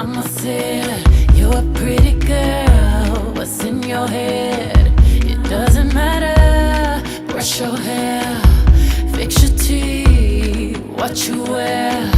Mama said, you're a pretty girl. What's in your head? It doesn't matter. Brush your hair, fix your teeth, what you wear.